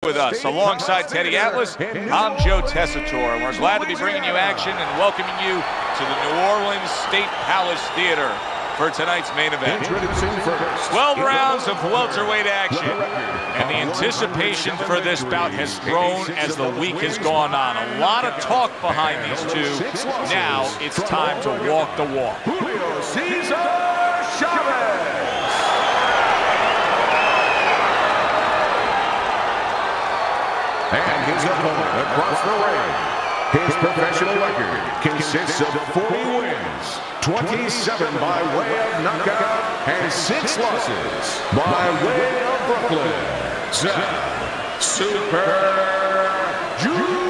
With us, alongside Teddy Atlas, I'm Joe Tessitore, and we're glad to be bringing you action and welcoming you to the New Orleans State Palace Theater for tonight's main event. 12 rounds of welterweight action, and the anticipation for this bout has grown as the week has gone on. A lot of talk behind these two. Now it's time to walk the walk. Cesar Chavez. And his opponent across the ring. His professional record consists of 40 wins, 27 by way of knockout, and 6 losses by way of Brooklyn. Super Judah.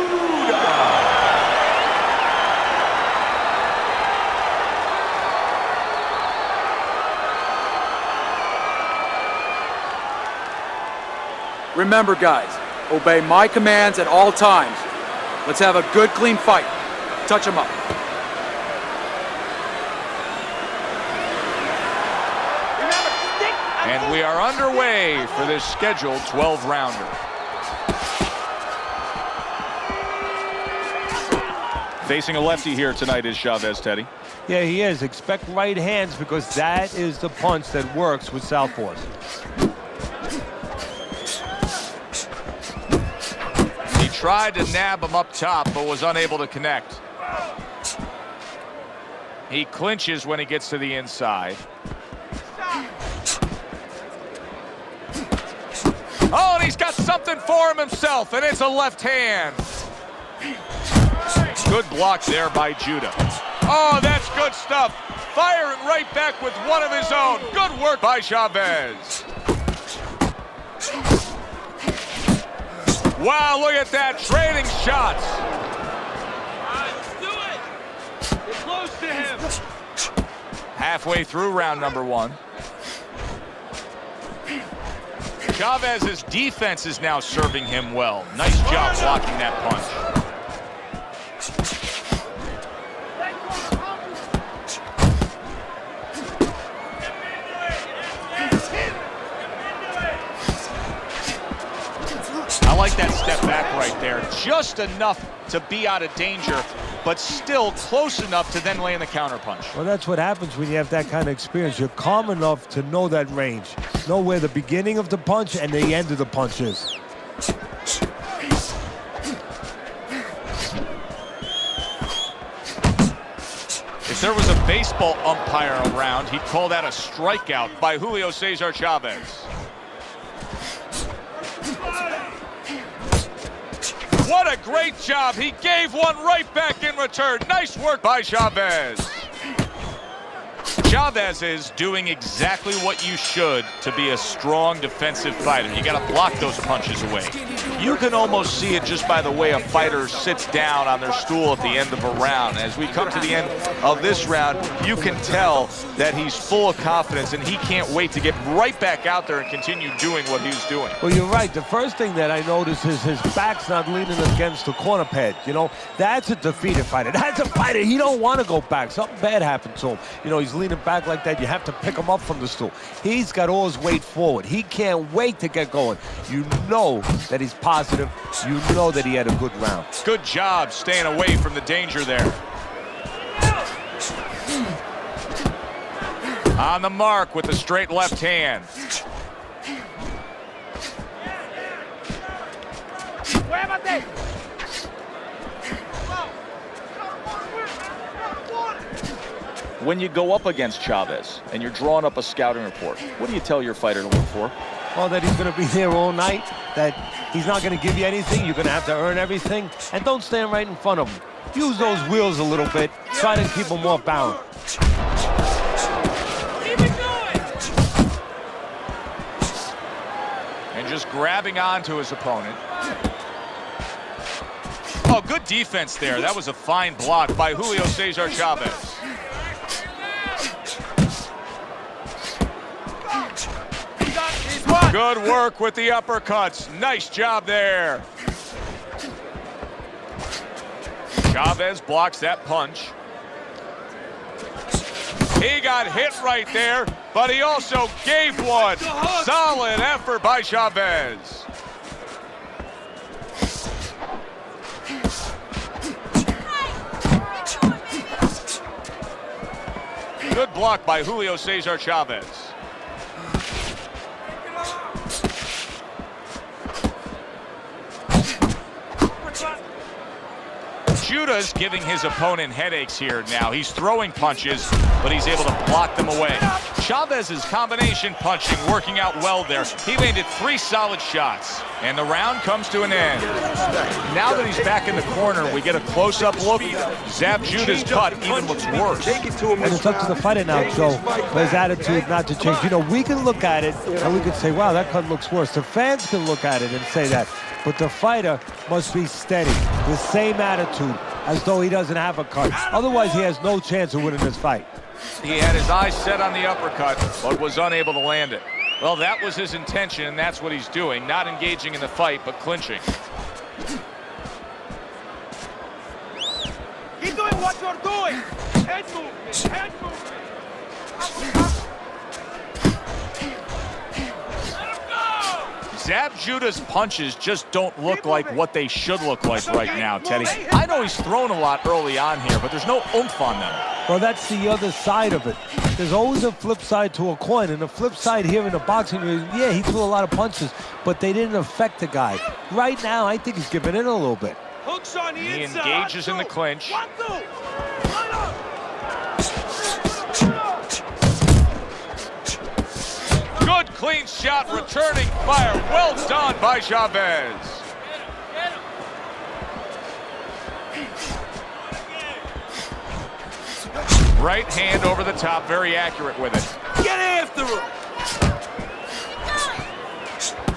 Remember, guys, obey my commands at all times. Let's have a good, clean fight. Touch him up. And we are underway for this scheduled 12-rounder. Facing a lefty here tonight is Chavez, Teddy. Yeah, he is. Expect right hands because that is the punch that works with southpaws. Tried to nab him up top, but was unable to connect. He clinches when he gets to the inside. Oh, and he's got something for him himself, and it's a left hand. Good block there by Judah. Oh, that's good stuff. Firing right back with one of his own. Good work by Chavez. Wow, look at that, trading shots. Let's do it. Get close to him. Halfway through round number 1. Chavez's defense is now serving him well. Nice job blocking that punch. I like that step back right there. Just enough to be out of danger, but still close enough to then land the counterpunch. Well, that's what happens when you have that kind of experience. You're calm enough to know that range. Know where the beginning of the punch and the end of the punch is. If there was a baseball umpire around, he'd call that a strikeout by Julio Cesar Chavez. What a great job. He gave one right back in return. Nice work by Chavez. Chavez is doing exactly what you should to be a strong defensive fighter. You got to block those punches away. You can almost see it just by the way a fighter sits down on their stool at the end of a round. As we come to the end of this round, you can tell that he's full of confidence and he can't wait to get right back out there and continue doing what he's doing. Well, you're right. The first thing that I noticed is his back's not leaning against the corner pad. You know, that's a defeated fighter. That's a fighter. He don't want to go back. Something bad happened to him. You know, he's leaning back like that. You have to pick him up from the stool. He's got all his weight forward. He can't wait to get going. You know that he's positive. You know that he had a good round. Good job staying away from the danger there. On the mark with the straight left hand. When you go up against Chavez and you're drawing up a scouting report, what do you tell your fighter to look for? Well, that he's going to be there all night, that he's not going to give you anything, you're going to have to earn everything, and don't stand right in front of him. Use those wheels a little bit, try to keep him off balance. Keep it going. And just grabbing onto his opponent. Oh, good defense there. That was a fine block by Julio Cesar Chavez. Good work with the uppercuts. Nice job there. Chavez blocks that punch. He got hit right there, but he also gave one. Solid effort by Chavez. Good block by Julio Cesar Chavez. Judah's giving his opponent headaches here now. He's throwing punches, but he's able to block them away. Chavez's combination punching working out well there. He landed 3 solid shots, and the round comes to an end. Now that he's back in the corner, we get a close-up look. Zab Judah's cut even looks worse. And it's up to the fighter now, Joe, for his attitude not to change. You know, we can look at it, and we can say, wow, that cut looks worse. The fans can look at it and say that. But the fighter must be steady, the same attitude, as though he doesn't have a cut. Otherwise, he has no chance of winning this fight. He had his eyes set on the uppercut, but was unable to land it. Well, that was his intention, and that's what he's doing, not engaging in the fight, but clinching. Keep doing what you're doing. Head movement, head movement. Zab Judah's punches just don't look like what they should look like right now, Teddy. I know he's thrown a lot early on here, but there's no oomph on them. Well, that's the other side of it. There's always a flip side to a coin, and the flip side here in the boxing ring, yeah, he threw a lot of punches, but they didn't affect the guy. Right now, I think he's giving in a little bit. Hooks on the He inside. engages in the clinch. 1, 2. Line up. Good clean shot, returning fire. Well done by Chavez. Right hand over the top, very accurate with it. Get after him.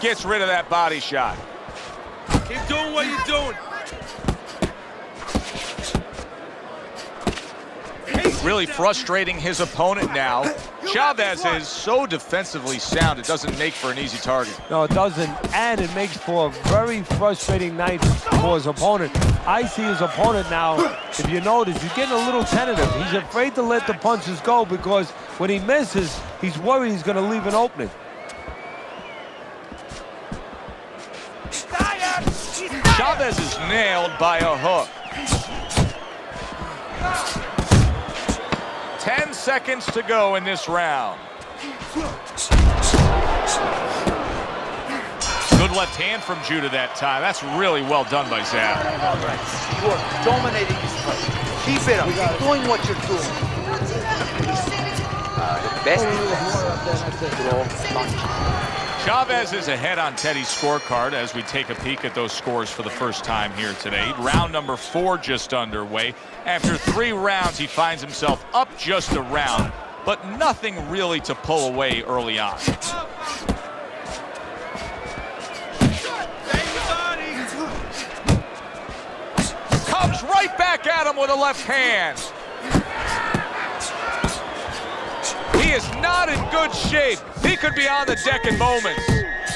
Gets rid of that body shot. Keep doing what you're doing. Really frustrating his opponent now. Chavez is so defensively sound, it doesn't make for an easy target. No, it doesn't, and it makes for a very frustrating night for his opponent. I see his opponent now, if you notice, he's getting a little tentative. He's afraid to let the punches go because when he misses, he's worried he's going to leave an opening. Chavez is nailed by a hook. 10 seconds to go in this round. Good left hand from Judah that time. That's really well done by Zab. You are dominating this fight. Keep it up. Keep doing what you're doing. The best defense. Chavez is ahead on Teddy's scorecard as we take a peek at those scores for the first time here today. Round number 4 just underway. After 3 rounds, he finds himself up just a round, but nothing really to pull away early on. Comes right back at him with a left hand. He is not in good shape. He could be on the deck in moments.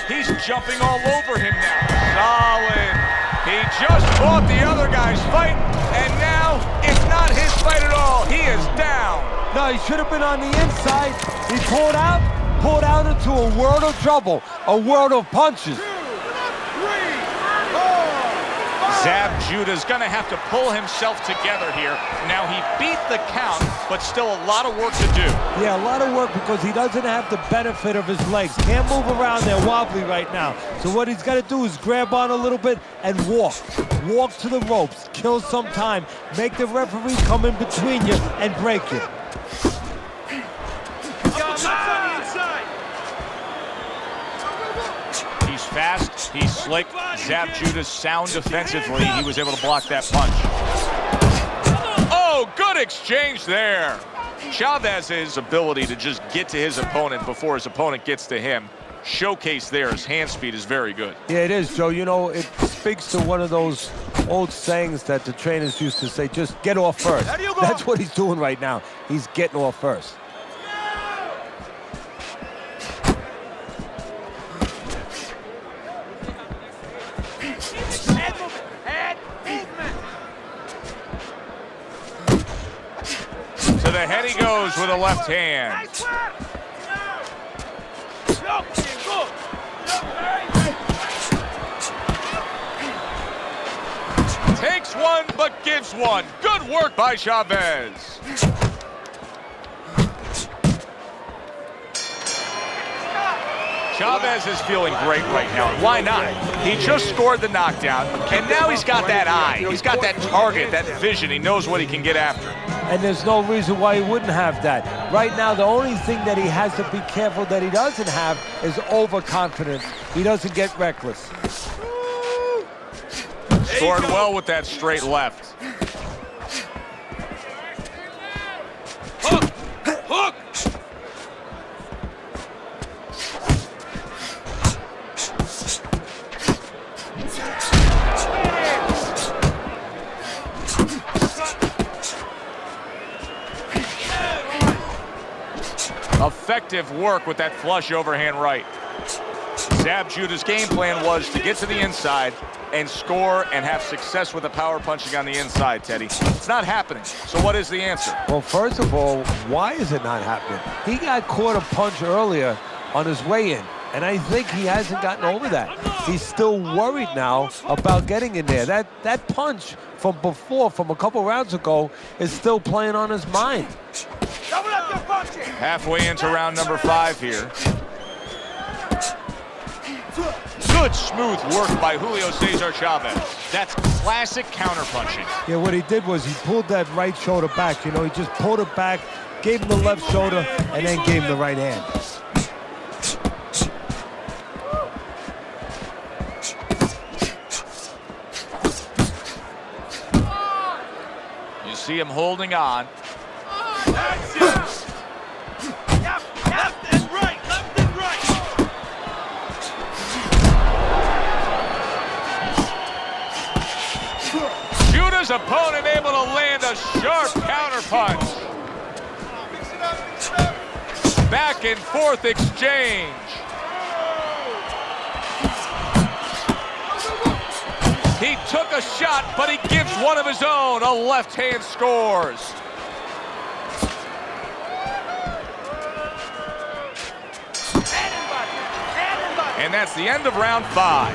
He's jumping all over him now. Solid. He just fought the other guy's fight, and now it's not his fight at all. He is down. No, he should have been on the inside. He pulled out into a world of trouble, a world of punches. Zab Judah's going to have to pull himself together here. Now, he beat the count, but still a lot of work to do. Yeah, a lot of work because he doesn't have the benefit of his legs. Can't move around there wobbly right now. So what he's got to do is grab on a little bit and walk. Walk to the ropes, kill some time, make the referee come in between you and break you. He's fast, he's slick. Zab Judah's sound defensively. He was able to block that punch. Oh, good exchange there. Chavez's ability to just get to his opponent before his opponent gets to him, showcase there. His hand speed is very good. Yeah, it is, Joe. You know, it speaks to one of those old sayings that the trainers used to say, just get off first. That's what he's doing right now. He's getting off first. To the head he goes with a left hand. Takes one, but gives one. Good work by Chavez. Chavez is feeling great right now. Why not? He just scored the knockdown, and now he's got that eye. He's got that target, that vision. He knows what he can get after. And there's no reason why he wouldn't have that. Right now, the only thing that he has to be careful that he doesn't have is overconfidence. He doesn't get reckless. Scored well with that straight left. Hook! Hook! Effective work with that flush overhand right. Zab Judah's game plan was to get to the inside and score and have success with the power punching on the inside, Teddy. It's not happening. So what is the answer? Well, first of all, why is it not happening? He got caught a punch earlier on his way in, and I think he hasn't gotten over that. He's still worried now about getting in there. That punch from before, from a couple rounds ago, is still playing on his mind. Halfway into round number 5 here. Good smooth work by Julio Cesar Chavez. That's classic counterpunching. Yeah, what he did was he pulled that right shoulder back. You know, he just pulled it back, gave him the left shoulder, and then gave him the right hand. You see him holding on. That's it! Left and right! Left and right! Judah's opponent able to land a sharp counterpunch. Back and forth exchange. He took a shot, but he gives one of his own. A left hand scores. And that's the end of round 5.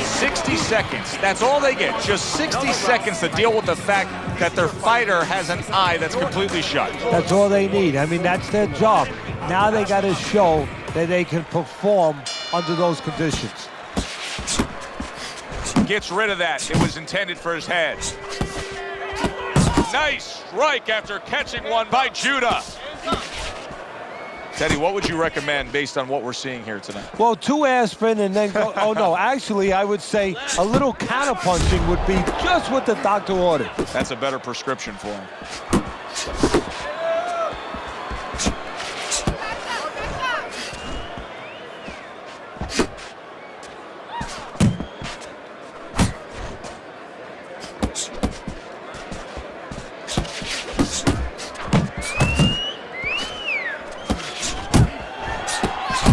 60 seconds. That's all they get. Just 60 seconds to deal with the fact that their fighter has an eye that's completely shut. That's all they need. I mean, that's their job. Now they got to show that they can perform under those conditions. Gets rid of that. It was intended for his head. Nice strike after catching one by Judah. Teddy, what would you recommend based on what we're seeing here tonight? Well, 2 aspirin and then go. Oh, no, actually, I would say a little counterpunching would be just what the doctor ordered. That's a better prescription for him.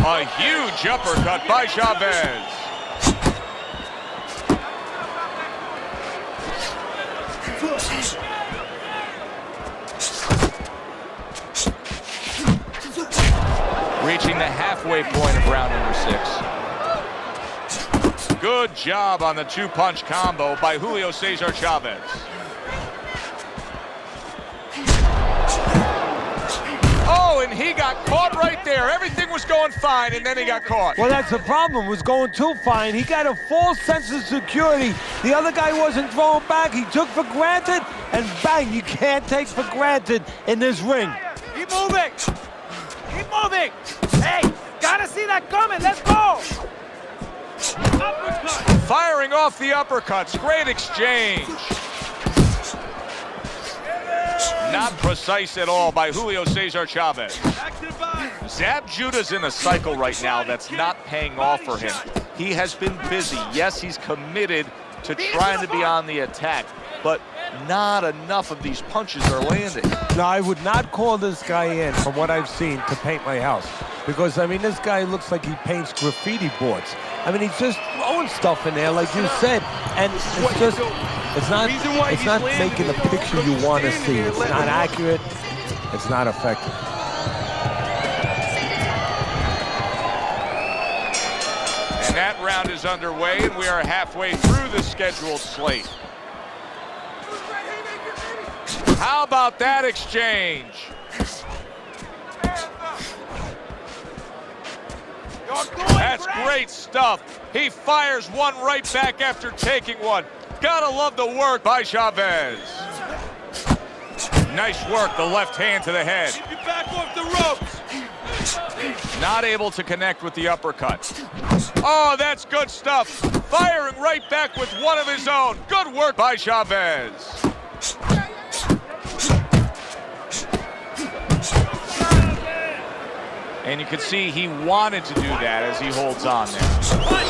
A huge uppercut by Chavez. Reaching the halfway point of round number 6. Good job on the 2-punch combo by Julio Cesar Chavez. Oh, and he got caught right there. Everything was going fine, and then he got caught. Well, that's the problem. It was going too fine. He got a false sense of security. The other guy wasn't throwing back. He took for granted, and bang, you can't take for granted in this ring. Keep moving! Keep moving! Hey, gotta see that coming. Let's go! Uppercut! Firing off the uppercuts. Great exchange. Not precise at all by Julio Cesar Chavez. Zab Judah's in a cycle right now that's not paying off for him. He has been busy. Yes, he's committed to trying to be on the attack, but not enough of these punches are landing. No, I would not call this guy in, from what I've seen, to paint my house. Because, I mean, this guy looks like he paints graffiti boards. I mean, he's just throwing stuff in there, like you said, and it's just, it's not making the picture you want to see. It's not accurate. It's not effective. And that round is underway, and we are halfway through the scheduled slate. How about that exchange? That's great stuff. He fires one right back after taking one. Gotta love the work by Chavez. Nice work, the left hand to the head. Keep your back off the ropes. Not able to connect with the uppercut. Oh, that's good stuff. Firing right back with one of his own. Good work by Chavez. And you can see he wanted to do that as he holds on there.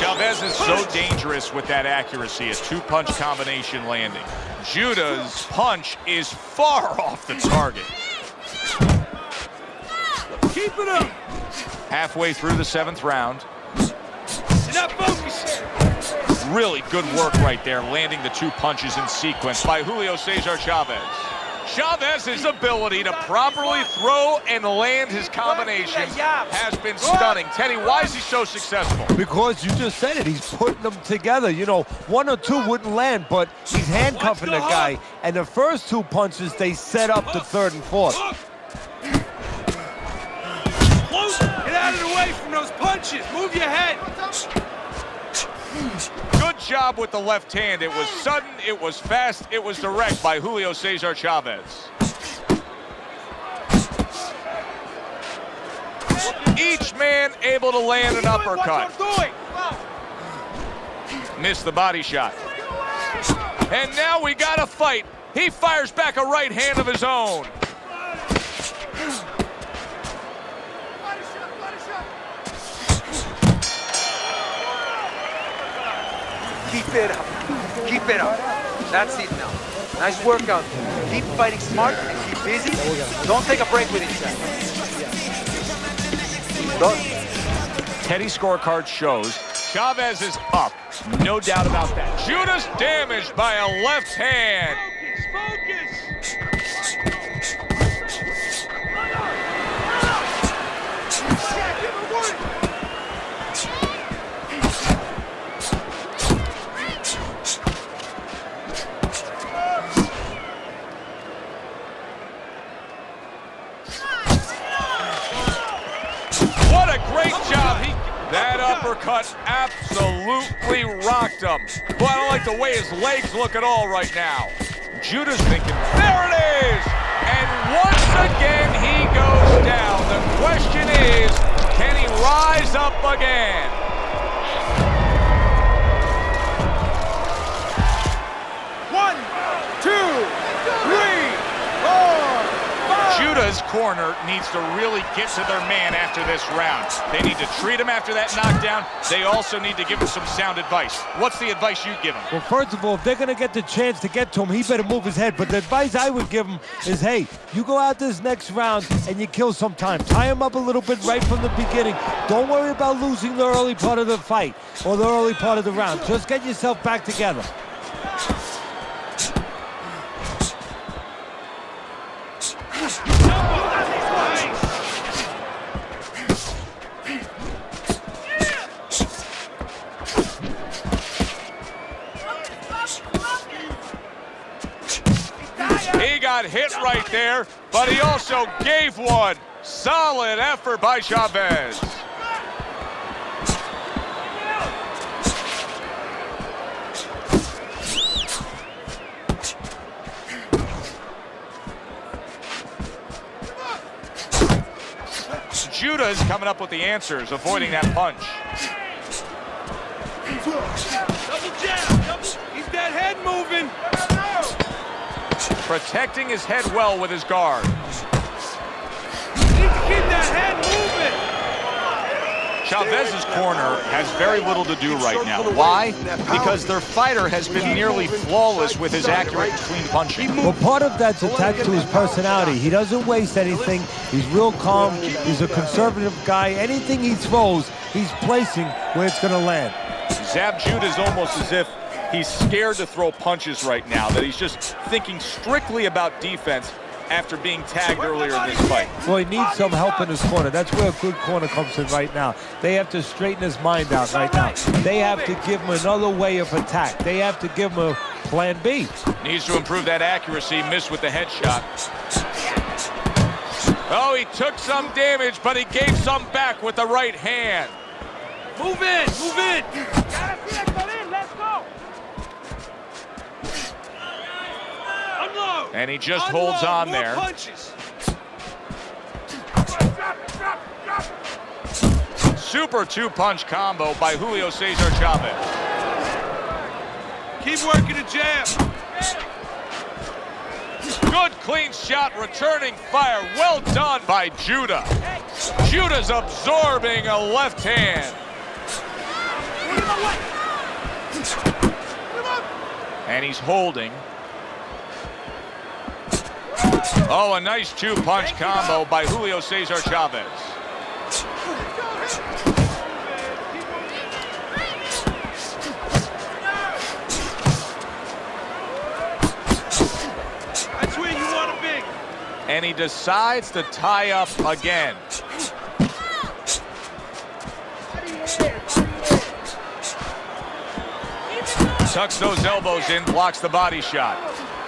Chavez is so dangerous with that accuracy, a two-punch combination landing. Judah's punch is far off the target. Keep it up. Halfway through the 7th round. You're not focused. Really good work right there, landing the 2 punches in sequence by Julio Cesar Chavez. Chavez's ability to properly throw and land his combinations has been stunning. Teddy, why is he so successful? Because you just said it, he's putting them together. You know, 1 or 2 wouldn't land, but he's handcuffing the guy. And the first 2 punches, they set up the 3rd and 4th. Get out of the way from those punches. Move your head. Good job with the left hand. It was sudden, it was fast, it was direct by Julio Cesar Chavez. Each man able to land an uppercut. Missed the body shot. And now we got a fight. He fires back a right hand of his own. Keep it up. Keep it up. That's it now. Nice workout. Keep fighting smart and keep busy. Don't take a break with each other. Teddy's scorecard shows Chavez is up. No doubt about that. Judah's damaged by a left hand. What a great job. That uppercut absolutely rocked him. But I don't like the way his legs look at all right now. Judah's thinking, there it is! And once again, he goes down. The question is, can he rise up again? One, two, three, four, five. Judah's corner needs to really get to their man after this round. They need to treat him after that knockdown. They also need to give him some sound advice. What's the advice you give him? Well, first of all, if they're going to get the chance to get to him, he better move his head. But the advice I would give him is, hey, you go out this next round and you kill some time. Tie him up a little bit right from the beginning. Don't worry about losing the early part of the fight or the early part of the round. Just get yourself back together. He got hit right there, but he also gave one. Solid effort by Chavez. Judah's coming up with the answers, avoiding that punch. Double jab. Keep that head moving. Protecting his head well with his guard. Need to keep that head moving. Chavez's corner has very little to do right now. Why? Because their fighter has been nearly flawless with his accurate and clean punching. Well, part of that's attached to his personality. He doesn't waste anything. He's real calm. He's a conservative guy. Anything he throws, he's placing where it's going to land. Zab Judah's almost as if he's scared to throw punches right now, that he's just thinking strictly about defense after being tagged earlier in this fight. Well, he needs some help in his corner. That's where a good corner comes in right now. They have to straighten his mind out right now. They have to give him another way of attack. They have to give him a plan B. Needs to improve that accuracy, missed with the headshot. Oh, he took some damage, but he gave some back with the right hand. Move in, move in. Gotta see that come in, let's go. Unload. And he just holds on more there. Punches. Super two-punch combo by Julio Cesar Chavez. Keep working the jab. Good clean shot, returning fire. Well done by Judah. Judah's absorbing a left hand. And he's holding. Oh, a nice two-punch combo by Julio Cesar Chavez. That's where you want to be. And he decides to tie up again. Tucks those elbows in, blocks the body shot.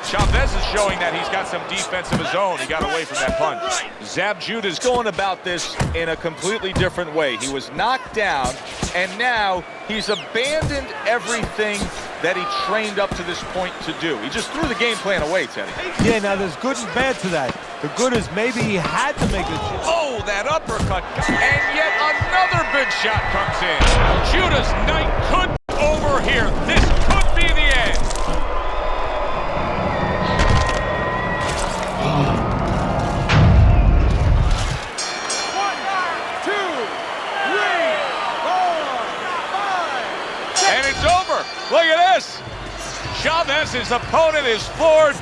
Chavez is showing that he's got some defense of his own. He got away from that punch. Zab Judah's going about this in a completely different way. He was knocked down, and now he's abandoned everything that he trained up to this point to do. He just threw the game plan away, Teddy. Yeah, now there's good and bad to that. The good is maybe he had to make a shot. Oh, that uppercut. And yet another big shot comes in. Judah's night could be over here. This could be the end. And it's over. Look at this. Chavez's opponent is floored.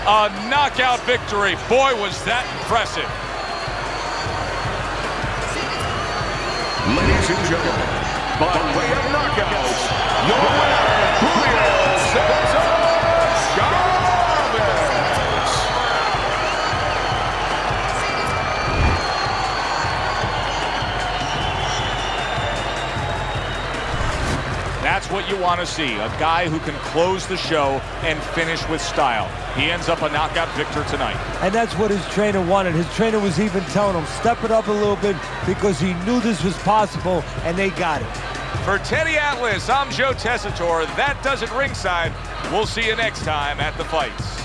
A knockout victory. Boy, was that impressive. Ladies and gentlemen, by way of knockouts, your winner, Julio Cesar Chavez. That's what you want to see, a guy who can close the show and finish with style. He ends up a knockout victor tonight. And that's what his trainer wanted. His trainer was even telling him, step it up a little bit, because he knew this was possible, and they got it. For Teddy Atlas, I'm Joe Tessitore. That does it ringside. We'll see you next time at the fights.